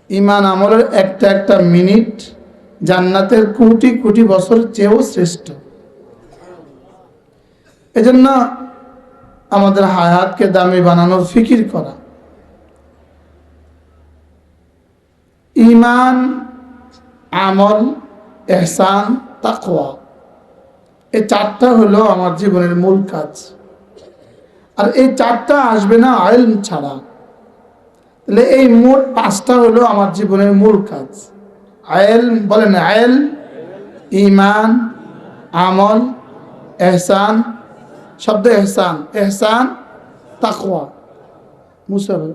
ঈমান আমলের একটা একটা মিনিট জান্নাতের কোটি কোটি বছর চেয়েও শ্রেষ্ঠ। এজন্য আমাদের হায়াতকে দামি বানানোর ফিকির করা। ঈমান, আমল, ইহসান, তাকওয়া, এই চারটা হলো আমার জীবনের মূল কাজ। আর এই চারটা আসবে না ইলম ছাড়া। তাহলে এই মোট পাঁচটা হলো আমার জীবনের মূল কাজ। ইলম, বলেন ইলম, ঈমান, আমল, ইহসান, শব্দ ইহসান, ইহসান, তাকওয়া, মুসাফা।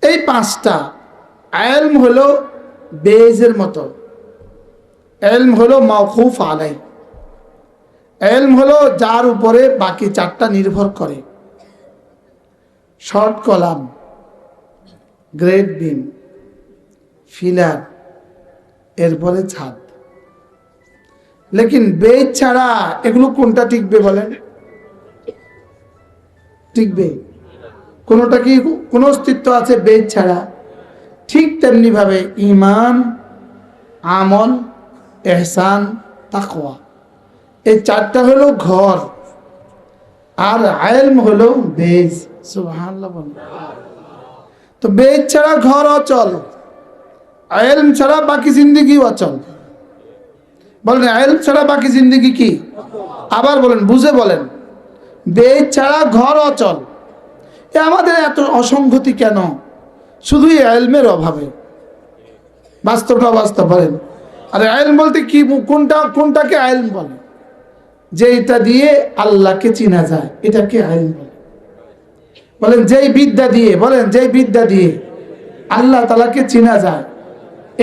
এই পাঁচটা। ইলম হলো বেজের মতো, ইলম হলো মাওকুফ আলাই, ইলম হলো যার উপরে বাকি চারটা নির্ভর করে। Short column, grade beam, filler, এরপরে ছাদ। লেকিন বেজ ছাড়া এগুলো কোনটা টিকবে বলেন? টিকবে? কোনটা কি কোন অস্তিত্ব আছে বেজ ছাড়া? ঠিক তেমনি ভাবে ঈমান, আমল, ইহসান, তাকওয়া, এই চারটা হলো ঘর, আর ইলম হলো বেজ। সুবহানাল্লাহ বলেন। তো বেজ ছাড়া ঘর অচল, ইলম ছাড়া বাকি জিন্দেগি অচল। বলেন ইলম ছাড়া বাকি জিন্দেগি কি? আবার বলেন, বুঝে বলেন। বেজ ছাড়া ঘর অচল। আমাদের এত অসংগতি কেন? শুধুই ইলমের অভাবে। বাস্তবটা বাস্তব বলেন। আর ইলম বলতে কি, কোনটাকে ইলম বলে? যে এটা দিয়ে আল্লাহকে চিনা যায়, এটাকে ইলম বলে। বলেন যেই বিদ্যা দিয়ে, বলেন যেই বিদ্যা দিয়ে আল্লাহ তাআলাকে চিনা যায়,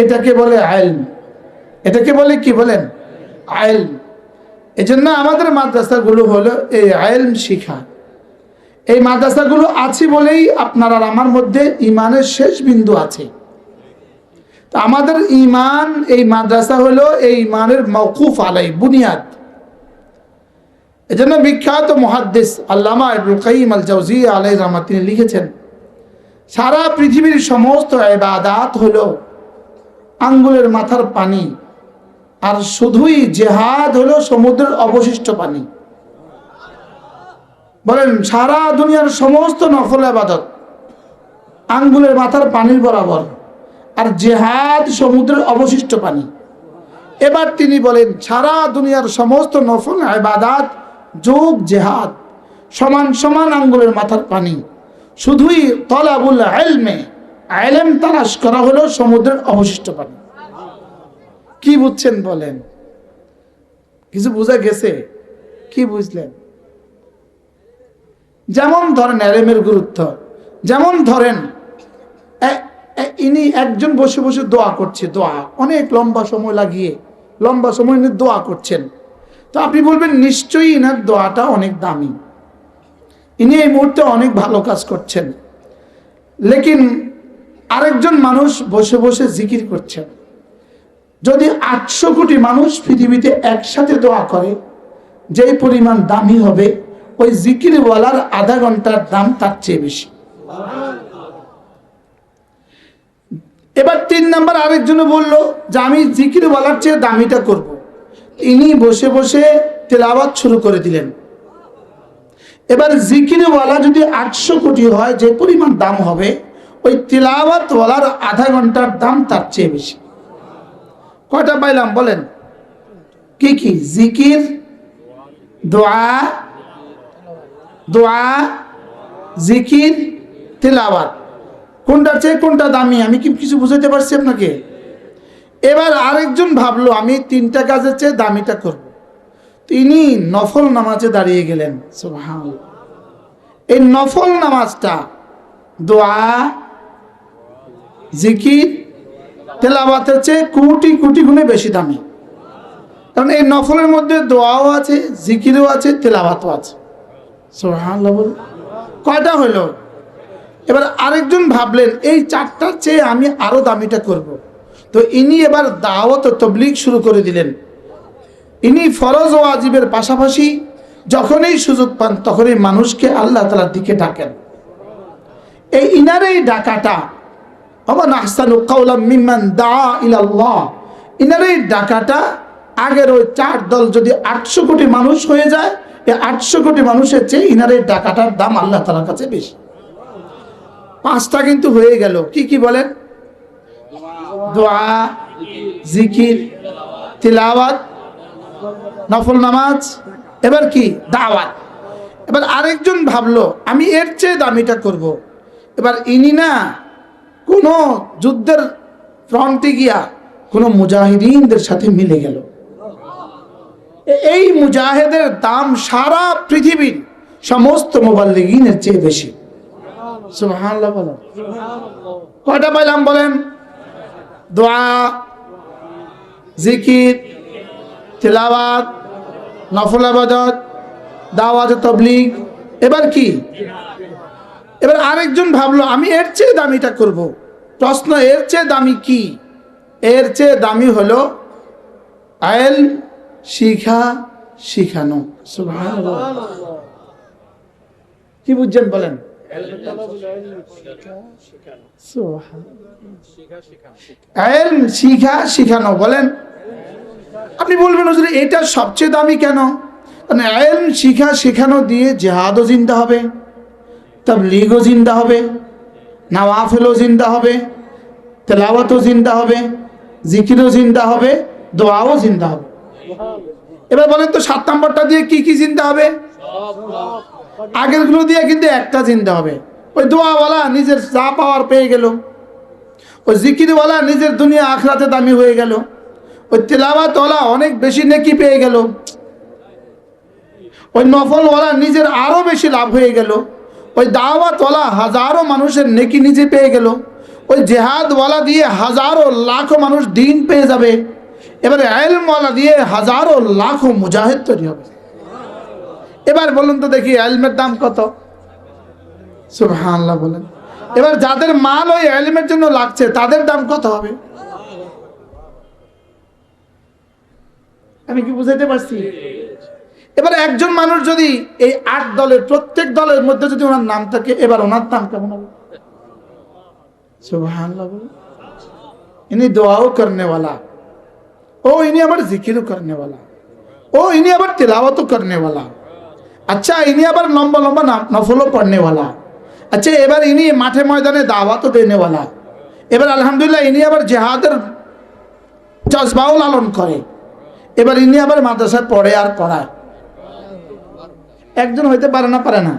এটাকে বলে ইলম। এটাকে বলে কি বলেন? ইলম। এজন্য আমাদের মাদ্রাসাগুলো হলো এই ইলম শিখা। এই মাদ্রাসাগুলো আছে বলেই আপনার আর আমার মধ্যে ঈমানের শেষ বিন্দু আছে। তো আমাদের ঈমান, এই মাদ্রাসা হলো এই ঈমানের মাওকুফ আলাই, বুনিয়াদ। এজন্য বিখ্যাত মুহাদ্দিস আল্লামা ইবনুল কাইয়িম আল জাওজিয়্যা আলাইহির রাহমাত, তিনি লিখেছেন, সারা পৃথিবীর সমস্ত ইবাদত হলো আঙ্গুলের মাথার পানি, আর শুধুই জিহাদ হলো সমুদ্রের অবশিষ্ট পানি। বলেন সারা দুনিয়ার সমস্ত নফল ইবাদত আঙ্গুলের মাথার পানির বরাবর, আর জিহাদ সমুদ্রের অবশিষ্ট পানি। এবার তিনি বলেন সারা দুনিয়ার সমস্ত নফল ইবাদত যোগ জিহাদ সমান সমান আঙ্গুলের মাথার পানি, শুধুই তলাবুল ইলমে, ইলম তালাশ করা হলো সমুদ্রের অবশিষ্ট পানি। কি বুঝছেন বলেন? কিছু বোঝা গেছে? কি বুঝলেন? যেমন ধরেন ইলমের গুরুত্ব, যেমন ধরেন ইনি একজন বসে বসে দোয়া করছে, দোয়া অনেক লম্বা সময় লাগিয়ে, লম্বা সময় নিয়ে দোয়া করছেন। তো আপনি বলবেন নিশ্চয়ই ইনার দোয়াটা অনেক দামি, ইনি এই মুহূর্তে অনেক ভালো কাজ করছেন। লেকিন আরেকজন মানুষ বসে বসে জিকির করছেন। যদি 800 কোটি মানুষ পৃথিবীতে একসাথে দোয়া করে, যেই পরিমাণ দামি হবে, ওই জিকিরওয়ালার আধা ঘন্টার দাম তার চেয়ে বেশি। এবার 3 নাম্বার আরেকজনে বলল যে আমি জিকিরওয়ালার চেয়ে দামিটা করব। ইনি বসে বসে তেলাওয়াত শুরু করে দিলেন। এবার জিকিরওয়ালা যদি 800 কোটি হয়, যে পরিমাণ দাম হবে, ওই তেলাওয়াতওয়ালার আধা ঘন্টার দাম তার চেয়ে বেশি। কয়টা পাইলাম বলেন? কি কি? জিকির, দোয়া, দোয়া, জিকির, তেলাওয়াত। কোনটার চেয়ে কোনটা দামি? আমি কি কিছু বুঝাতে পারছি আপনাকে? এবার আরেকজন ভাবলো আমি 3টা কাজের চেয়ে দামিটা করব। তিনি নফল নামাজে দাঁড়িয়ে গেলেন। সুবহানাল্লাহ। এই নফল নামাজটা দোয়া, জিকির, তেলাওয়াতের চেয়ে কোটি কোটি গুণে বেশি দামি। কারণ এই নফলের মধ্যে দোয়াও আছে, জিকিরও আছে, তেলাওয়াতও আছে। সুবহানাল্লাহ। কয়টা হলো? এবার আরেকজন ভাবলেন এই 4টার চেয়ে আমি আরো দামিটা করব। তো ইনি এবার দাওয়াত ও তাবলীগ শুরু করে দিলেন। ইনি ফরজ ও ওয়াজিবের পাশাপাশি যখনই সুযোগ পান তখনই মানুষকে আল্লাহ তাআলার দিকে ডাকেন। এই ইনারেই ডাকাটা ওমান আহসানু কাওলাম মিম্মান দাআ ইলাল্লাহ, ইনারেই ডাকাটা আগের ওই 4 দল যদি 800 কোটি মানুষ হয়ে যায়, এই 800 কোটি মানুষের চেয়ে ইনারেই ডাকাটার দাম আল্লাহ তাআলার কাছে বেশি। 5টা কিন্তু হয়ে গেল, কি কি বলেন? দোয়া, জিকির, তিলাওয়াত, নফল নামাজ, এবার কি? দাওয়াত। এবার আরেকজন ভাবলো আমি এর চেয়ে দামিটা করব। এবার ইনি না কোনো যুদ্ধের ফ্রন্টে গিয়া কোনো মুজাহিদিনদের সাথে মিলে গেল। এই মুজাহিদের দাম সারা পৃথিবীর সমস্ত মুবাল্লিগিনের চেয়ে বেশি। সুবহানাল্লাহ বলেন। কয়টা পাইলাম বলেন? দোয়া, জিকির, তিলাওয়াত, নফল ইবাদত, দাওয়াত তাবলীগ, এবার কি? এবার আরেকজন ভাবলো আমি এর চেয়ে দামিটা করব। প্রশ্ন, এর চেয়ে দামি কি? এর চেয়ে দামি হলো ইলম শিখা, শিখানো। সুবহানাল্লাহ, কি বুঝছেন বলেন? ইলম শিখা, শিখানো বলেন। আপনি বলবেন হুজুর এটা সবচেয়ে দামি কেন? কারণ ইলম শিখা, শিখানো দিয়ে জিহাদও জিন্দা হবে, তাবলীগও জিন্দা হবে, নওয়াফিলও জিন্দা হবে, তেলাওয়াতও জিন্দা হবে, জিকিরও জিন্দা হবে, দোয়াও জিন্দা হবে। এবার বলেন তো 7 নম্বরটা দিয়ে কি কি জিন্দা হবে? আগেরগুলো দিয়ে কিন্তু একটা জিন্দা হবে। ওই দোয়াওয়ালা নিজের যা পাওয়ার পেয়ে গেল, ওই জিকিরওয়ালা নিজের দুনিয়া আখিরাতে দামি হয়ে গেল, ওই তেলাওয়াতওয়ালা অনেক বেশি নেকি পেয়ে গেল, ওই নফলওয়ালা নিজের আরো বেশি লাভ হয়ে গেল, ওই দাওয়াতওয়ালা হাজারো মানুষের নেকি নিজে পেয়ে গেল, ওই জেহাদওয়ালা দিয়ে হাজারো লাখো মানুষ দিন পেয়ে যাবে, এবারে ইলমওয়ালা দিয়ে হাজারো লাখো মুজাহিদ তৈরি হবে। এবার বলুন তো দেখি ইলমের দাম কত? সুবহানাল্লাহ বলেন। এবার যাদের মাল ওই ইলমের জন্য লাগছে তাদের দাম কত হবে? আমি কি বুঝাইতে পারছি? এবার একজন মানুষ যদি এই 8 দলের প্রত্যেক দলের মধ্যে যদি ওনার নাম থাকে, এবার ওনার দাম কেমন হবে? সুবহানাল্লাহ বলেন। ইনি দোয়াও করনে वाला, ও ইনি আবার জিকিরও করনে वाला, ও ইনি আবার তিলাওয়াতও করনে वाला, আচ্ছা ইনি আবার লম্বা লম্বা নফলও পড়নে वाला, আচ্ছা এবার ইনি মাঠে ময়দানে দাওয়াতও দেনে वाला, এবার আলহামদুলিল্লাহ ইনি আবার জিহাদের জজবাও লালন করে, এবার ইনি আবার মাদ্রাসায় পড়ে আর পড়ায়। একজন হইতে পারে না? পারে না?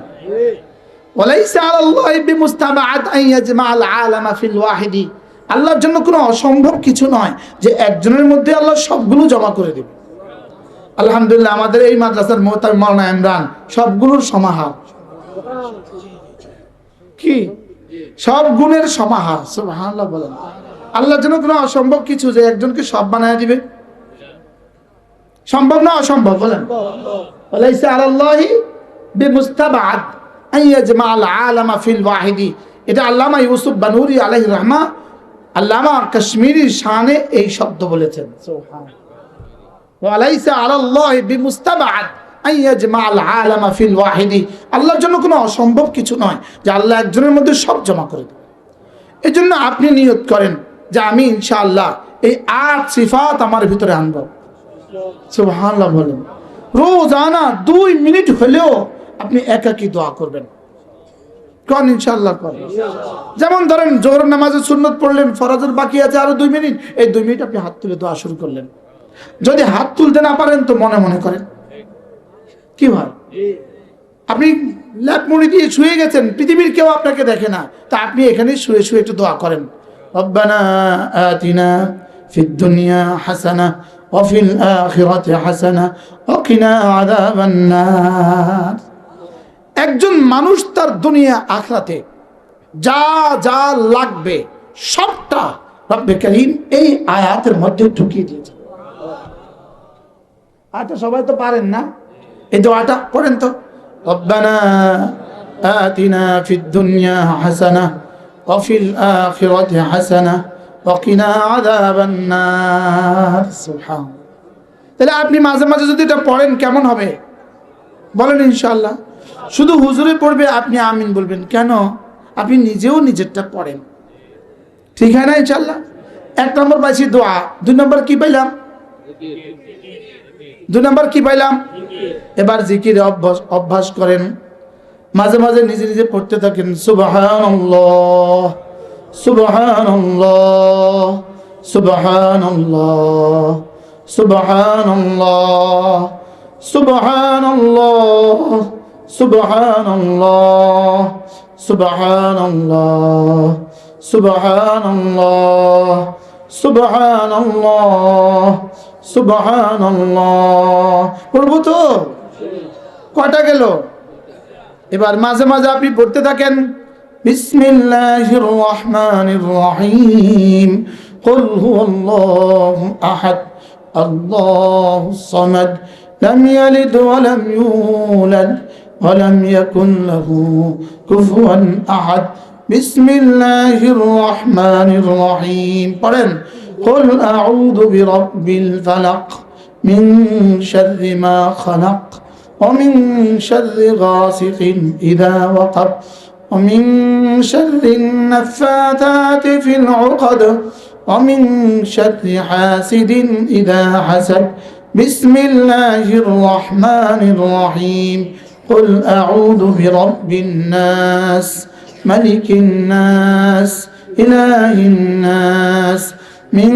ওয়ালাইসা আলাল্লাহি বিমুস্তাবাআত আন ইয়াজমাআল আলামা ফিল ওয়াহিদি, আল্লাহর জন্য কোনো অসম্ভব কিছু নয় যে একজনের মধ্যে আল্লাহ সবগুলো জমা করে দেবে। আলহামদুলিল্লাহ আমাদের এই মাদ্রাসার মুহতামিম মাওলানা ইমরান সবগুলোর সমাহার, কি সব গুণের সমাহার। সুবহানাল্লাহ বলেন। আল্লাহর জন্য কোনো অসম্ভব কিছু যে একজনকে সব বানায় দিবে? সম্ভব না অসম্ভব? বলেন। ওয়ালাইসা আলাল্লাহি বিমুস্তাবাআত আন ইয়াজমাআল আলামা ফিল ওয়াহিদি, এটা আল্লামা ইউসুফ বানুরি আলাইহির রাহমা, আল্লামা কাশ্মীরি শানে এই শব্দ বলেছেন। সুবহানাল্লাহ। ওয়ালাইসা আলাল্লাহি বিমুস্তাবাআত আন ইয়াজমাআল আলামা ফিল ওয়াহিদি, আল্লাহর জন্য কোনো অসম্ভব কিছু নয় যে আল্লাহ একজনের মধ্যে সব জমা করে দেবে। এজন্য আপনি নিয়ত করেন যে আমি ইনশাআল্লাহ এই 8 সিফাত আমার ভিতরে আনব। সুবহানাল্লাহ বলেন। রোজানা 2 মিনিট হলেও আপনি একাকী দোয়া করবেন। কোন ইনশাআল্লাহ করেন। যেমন ধরেন জোহর নামাজের সুন্নত পড়লেন, ফরজের বাকি আছে আরো 2 মিনিট, এই 2 মিনিট আপনি হাত তুলে দোয়া শুরু করলেন। যদি হাত তুলতে না পারেন তো মনে মনে করেন। কি হয়? আপনি ল্যাপ মুড়ি দিয়ে শুয়ে গেছেন, পৃথিবীর কেউ আপনাকে দেখে না, তা আপনি এখানে শুয়ে শুয়ে একটু দোয়া করেন। রব্বানা আতিনা ফিদ দুনিয়া হাসানাহ ওয়া ফিল আখিরাতি হাসানাহ ওয়া কিনা আযাবান নার। একজন মানুষ তার দুনিয়া আখিরাতে যা যা লাগবে সবটা রব্বে করিম এই আয়াতের মধ্যে ঢুকিয়ে দিয়েছে। আয়াতটা সবাই তো পারেন না, এই দোয়াটা পড়েন তো। রব্বানা আতিনা ফিদ দুনিয়া হাসানাহ ওয়া ফিল আখিরাতি হাসানাহ ওয়া কিনা আযাবান নার। সুবহানাল্লাহ। তাহলে আপনি মাঝে মাঝে যদি এটা পড়েন কেমন হবে বলেন ইনশাআল্লাহ? শুধু হুজুরে পড়বে, আপনি আমিন বলবেন কেন? আপনি নিজেও নিজেরটা পড়েন, ঠিক হয় না ইনশাআল্লাহ? 1 নম্বর পাইছি দোয়া, 2 নম্বর কি পাইলাম? 2 নম্বর কি পাইলাম? এবার জিকির অভ্যাস করেন, মাঝে মাঝে নিজে নিজে পড়তে থাকেন, সুবহানাল্লাহ সুবহানাল্লাহ সুবহানাল্লাহ সুবহানাল্লাহ সুবহানাল্লাহ সুবহানাল্লাহ সুবহানাল্লাহ সুবহানাল্লাহ সুবহানাল্লাহ সুবহানাল্লাহ। পড়বো তো? কয়টা গেল? এবার মাঝে মাঝে আপনি পড়তে থাকেন, বিসমিল্লাহির রহমানির রহিম, কুল হুয়াল্লাহু আহাদ, আল্লাহুস সামাদ, লাম ইয়ালিদ ওয়া লাম ইউলাদ ওয়া লাম ইয়াকুন লাহু কুফুয়ান আহাদ। বিসমিল্লাহির রহমানির রহিম পড়েন, কুল আউযু বিরাব্বিল ফালাক, মিন শাররি মা খালাক, ومن شر غاسق إذا وقب، ومن شر النفاثات في العقد، ومن شر حاسد إذا حسد. بسم الله الرحمن الرحيم، قل أعوذ برب الناس، ملك الناس، إله الناس، من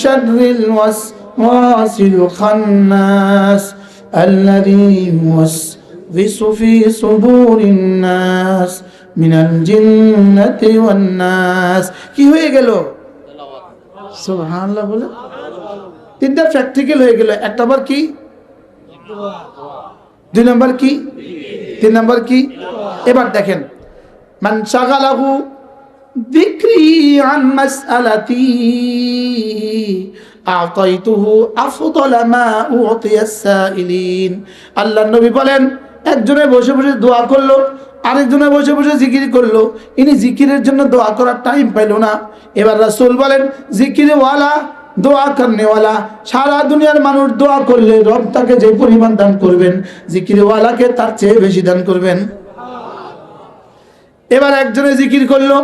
شر الوسواس الخناس الذي يوسوس في صدور الناس من الجنة والناس. কি হয়ে গেল? সুবহানাল্লাহ বলে 3টা প্র্যাকটিক্যাল হয়ে গেল। 1 নম্বর কি? 2 নম্বর কি? 3 নম্বর কি? এবার দেখেন, মান শাগালাহু যিকরি আন মাসআলাতি আতাইতুহু আফদালা মা উতিয়াস সাইলিন। আল্লাহর নবী বলেন, একজনে বসে বসে দোয়া করলো, আরেকজনে বসে বসে জিকির করলো, ইনি জিকিরের জন্য দোয়া করার টাইম পাইল না। এবার রাসূল বলেন, জিকিরওয়ালা, দোয়া করনেওয়ালা, সারা দুনিয়ার মানুষ দোয়া করলে রব তাকে যে পরিমাণ দান করবেন, জিকিরওয়ালাকে তার চেয়ে বেশি দান করবেন। এবার একজনে জিকির করলো,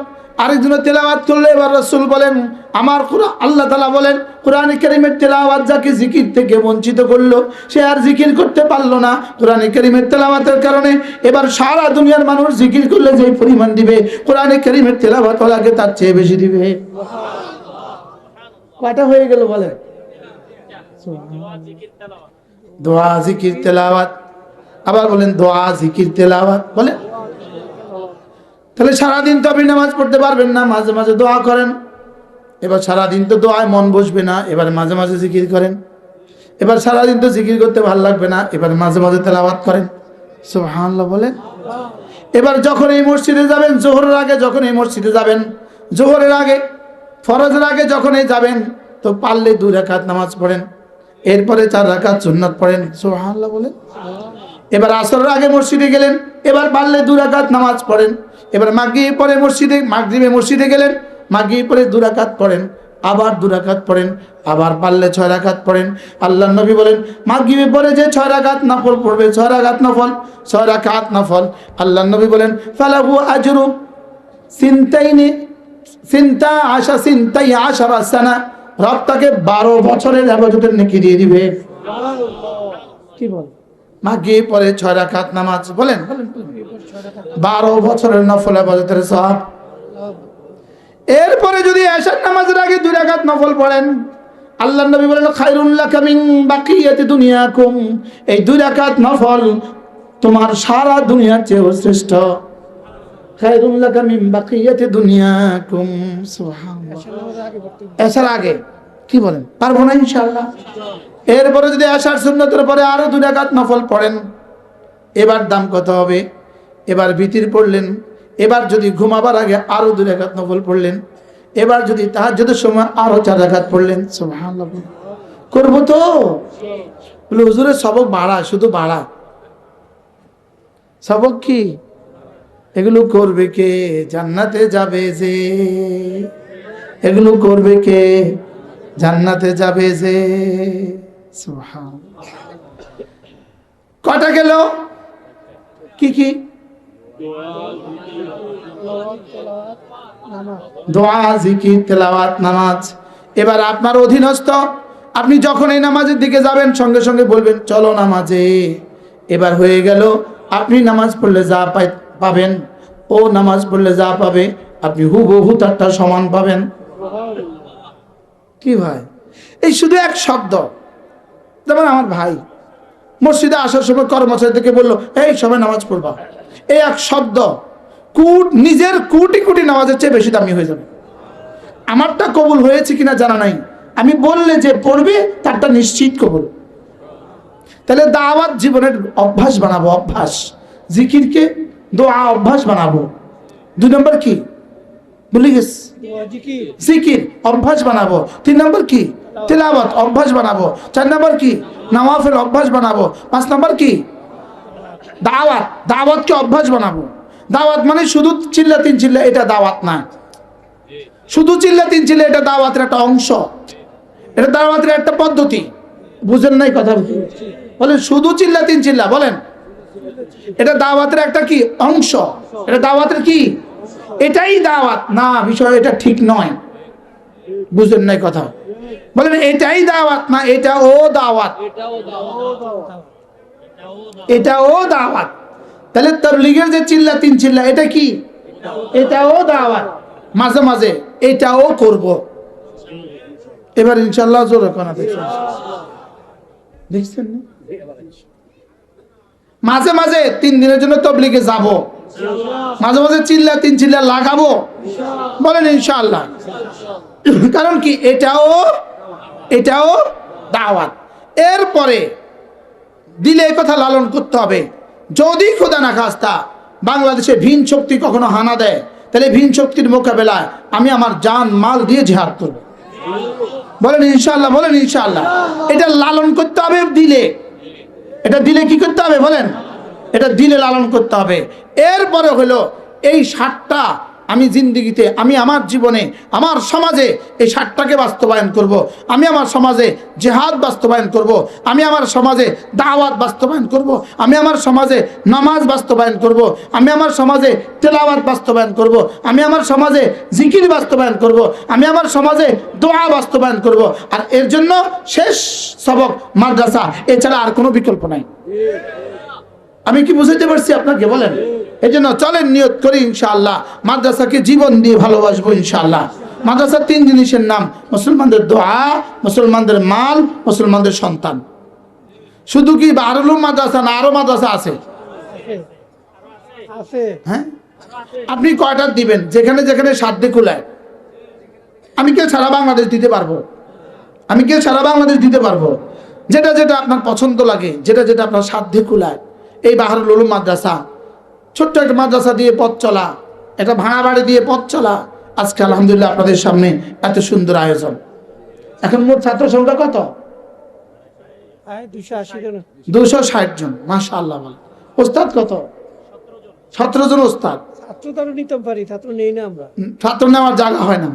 আরেকজনে তেলাওয়াত করলো। এবার রাসূল বলেন, আমার কোরআন, আল্লাহ তাআলা বলেন, কোরআনে কারীমের তেলাওয়াত যাকে জিকির থেকে বঞ্চিত করলো, সে আর জিকির করতে পারলো না কোরআনে কারীমের তেলাওয়াতের কারণে। এবার সারা দুনিয়ার মানুষ জিকির করলে যে পরিমাণ দিবে, কোরআনে কারীমের তেলাওয়াত ওয়ালাকে তার চেয়ে বেশি দিবে। কয়টা হয়ে গেল বলেন? দোয়া, জিকির, তেলাওয়াত। আবার বলেন দোয়া, জিকির, তেলাওয়াত বলেন। তাহলে সারাদিন তো আপনি নামাজ পড়তে পারবেন না, মাঝে মাঝে দোয়া করেন। এবার সারাদিন তো দোয়ায় মন বসবে না, এবার মাঝে মাঝে জিকির করেন। এবার সারাদিন তো জিকির করতে ভালো লাগবে না, এবার মাঝে মাঝে তেলাওয়াত করেন। সুবহানাল্লাহ বলেন। এবার যখন এই মসজিদে যাবেন, জোহরের আগে যখন এই মসজিদে যাবেন, জোহরের আগে, ফরজের আগে যখন এই যাবেন, তো পারলে 2 রাকাত নামাজ পড়েন, এরপরে 4 রাকাত সুন্নাত পড়েন। সুবহানাল্লাহ বলেন। এবার আসরের আগে মসজিদে গেলেন, এবার পারলে 2 রাকাত নামাজ পড়েন। এবার মাগরিব পরে মাগরিবে মসজিদে গেলেন, মাগরিব পরে 2 রাকাত পড়েন, আবার 2 রাকাত পড়েন, আবার পারলে 6 রাকাত পড়েন। আল্লাহর নবী বলেন, মাগরিবে পরে যে 6 রাকাত নফল পড়বে, 6 রাকাত নফল, 6 রাকাত নফল, আল্লাহর নবী বলেন, ফালাহু আজরু সিনতাই আশারা সানা, রব তাকে 12 বছরের ইবাদতের নেকি দিয়ে দিবে। কি বল? মাগরিব পরে 6 রাকাত নামাজ, বলেন 12 বছরের নফল ইবাদতের সওয়াব। এরপরে যদি এশার নামাজের আগে 2 রাকাত নফল পড়েন, আল্লাহর নবী বলেন, খায়রুল লাকা মিন বাকিয়াতি দুনিয়াকুম, এই 2 রাকাত নফল তোমার সারা দুনিয়ার চেয়ে শ্রেষ্ঠ। খায়রুল লাকা মিন বাকিয়াতি দুনিয়াকুম। সুবহানাল্লাহ। এশার আগে কি বলেন? পারবো না ইনশাআল্লাহ। এরপরে যদি এশার সুন্নতের পরে আরো 2 রাকাত নফল পড়েন, এবার দাম কত হবে? এবার ভিতির পড়লেন, এবার যদি ঘুমাবার আগে আরো 2 রাকাত নফল পড়লেন, এবার যদি তাহাজ্জুদের সময় আরো 4 রাকাত পড়লেন। সুবহানাল্লাহ। করবো তো? বলে হুজুরের সবক বাড়া, শুধু বাড়া। সবক কি? এগুলো করবে কে? জান্নাতে যাবে যে। এগুলো করবে কে? জান্নাতে যাবে যে। সুবহানাল্লাহ। কটা গেল? কি কি? দোয়া, জিকির, তেলাওয়াত, নামাজ। এবার আপনার অধীনস্থ, আপনি যখন এই নামাজের দিকে যাবেন সঙ্গে সঙ্গে বলবেন চলো নামাজে। এবার হয়ে গেল, আপনি নামাজ পড়লে যা পাবেন, ও নামাজ পড়লে যা পাবে আপনি হুবহু তারটা সমান পাবেন। কি ভাই, এই শুধু এক শব্দ। যেমন আমার ভাই মসজিদে আসার সময় কর্মচারী থেকে বললো এই সবাই নামাজ পড়বা, এই এক শব্দ নিজের কোটি কোটি নামাজের চেয়ে বেশি দামি হয়ে যাবে। আমারটা কবুল হয়েছে কিনা জানা নাই, আমি বললে যে পড়বে তারটা নিশ্চিত কবুল। তাহলে দাওয়াত জীবনের অভ্যাস বানাবো, অভ্যাস। জিকিরকে দোয়া অভ্যাস বানাবো। 2 নম্বর কি ভুলে গেছি, জিকির অভ্যাস বানাবো। 3 নম্বর কি তেলাওয়াত অভ্যাস বানাবো। 4 নম্বর কি নওয়াফিল অভ্যাস বানাবো। 5 নম্বর কি দাওয়াত, দাওয়াতকে অভ্যাস বানাবো। দাওয়াত মানে শুধু চিল্লাতিন চিল্লা এটা দাওয়াত না, শুধু চিল্লাতিন চিল্লা এটা দাওয়াতের একটা অংশ, এটা দাওয়াতের একটা পদ্ধতি। বুঝেন নাই কথা? বলেন শুধু চিল্লাতিন চিল্লা, বলেন এটা দাওয়াতের একটা কি অংশ, এটা দাওয়াতের কি, এটাই দাওয়াত না, বিষয় এটা ঠিক নয়। বুঝেন নাই কথা? বলেন এটাই দাওয়াত না, এটাও দাওয়াত, এটাও দাওয়াত। তাহলে তাবলীগের যে চিল্লাতিন চিল্লা এটা কি, এটাও দাওয়াত। মাঝে মাঝে এটাও করব। এবার ইনশাআল্লাহ জোরে কোনা দেখছেন না? মাঝে মাঝে 3 দিনের জন্য তাবলীগে যাব, মাঝে মাঝে চিল্লাতিন চিল্লা লাগাবো, বলেন ইনশাআল্লাহ। কারণ কি এটাও দাওয়াত। এরপরে দিলে এই কথা লালন করতে হবে, যদি খোদা না খাস্তা বাংলাদেশে ভিন শক্তি কখনো হানা দেয়, তাহলে ভিন শক্তির মোকাবেলায় আমি আমার জান মাল দিয়ে জিহাদ করব। বলেন ইনশাআল্লাহ, বলেন ইনশাআল্লাহ। এটা লালন করতে হবে দিলে, এটা দিলে কি করতে হবে বলেন, এটা দিলে লালন করতে হবে। এরপরে হলো এই 60টা আমি জিন্দেগিতে, আমি আমার জীবনে, আমার সমাজে এই 60টাকে বাস্তবায়ন করব। আমি আমার সমাজে জিহাদ বাস্তবায়ন করব, আমি আমার সমাজে দাওয়াত বাস্তবায়ন করব, আমি আমার সমাজে নামাজ বাস্তবায়ন করব, আমি আমার সমাজে তেলাওয়াত বাস্তবায়ন করব, আমি আমার সমাজে জিকির বাস্তবায়ন করব, আমি আমার সমাজে দোয়া বাস্তবায়ন করব। আর এর জন্য শেষ সবক মাদ্রাসা, এছাড়া আর কোনো বিকল্প নাই। আমি কি বুঝাইতে পারছি আপনাকে? বলেন। এই জন্য চলেন নিয়ত করি ইনশাআল্লাহ মাদ্রাসাকে জীবন দিয়ে ভালোবাসবো ইনশাআল্লাহ। মাদ্রাসার 3 জিনিসের নাম, মুসলমানদের দোয়া, মুসলমানদের মাল, মুসলমানদের সন্তান। শুধু কি বারুল উলুম মাদ্রাসা না, আরো মাদ্রাসা আছে? হ্যাঁ, আপনি কয়টা দিবেন? যেখানে যেখানে সাধ্যে কুলায়। আমি কে সারা বাংলাদেশ দিতে পারবো, আমি কে সারা বাংলাদেশ দিতে পারবো। যেটা যেটা আপনার পছন্দ লাগে, যেটা যেটা আপনার সাধ্যে কুলায়। এই বারুল উলুম মাদ্রাসা, ছোট্ট একটা মাদ্রাসা দিয়ে পথ চলা, এটা ভাঙা বাড়ি দিয়ে পথ চলা, আজকে আলহামদুলিল্লাহ আপনাদের সামনে এত সুন্দর আয়োজন। এখন মোট ছাত্র সংখ্যা কত? 260 জন। মাশাআল্লাহ। বল ওস্তাদ কত? 17 জন ওস্তাদ। ছাত্র নেওয়ার জায়গা হয় না।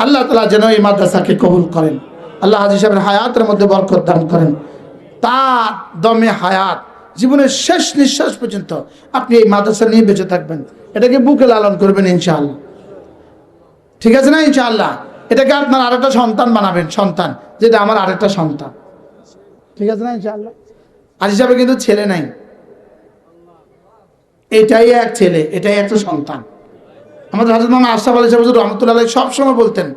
আল্লাহ তাআলা যেন এই মাদ্রাসাকে কবুল করেন। আল্লাহ হাজী সাহেবের হায়াতের মধ্যে বরকত দান করেন। তার দমে হায়াত, জীবনের শেষ নিঃশ্বাস পর্যন্ত আপনি এই মাদ্রাসা নিয়ে বেঁচে থাকবেন, এটাকে বুকে লালন করবেন ইনশাআল্লাহ। ঠিক আছে না? ইনশাআল্লাহ এটাকে আপনার আরেকটা সন্তান বানাবেন, সন্তান, যেটা আমার আরেকটা সন্তান। ঠিক আছে না? ইনশাআল্লাহ। আজ হিসাবে কিন্তু ছেলে নাই, এটাই এক ছেলে, এটাই একটা সন্তান। আমাদের হযরত মাওলানা আশরাফ আলী সাহেব রহমাতুল্লাহ আলাইহি সবসময় বলতেন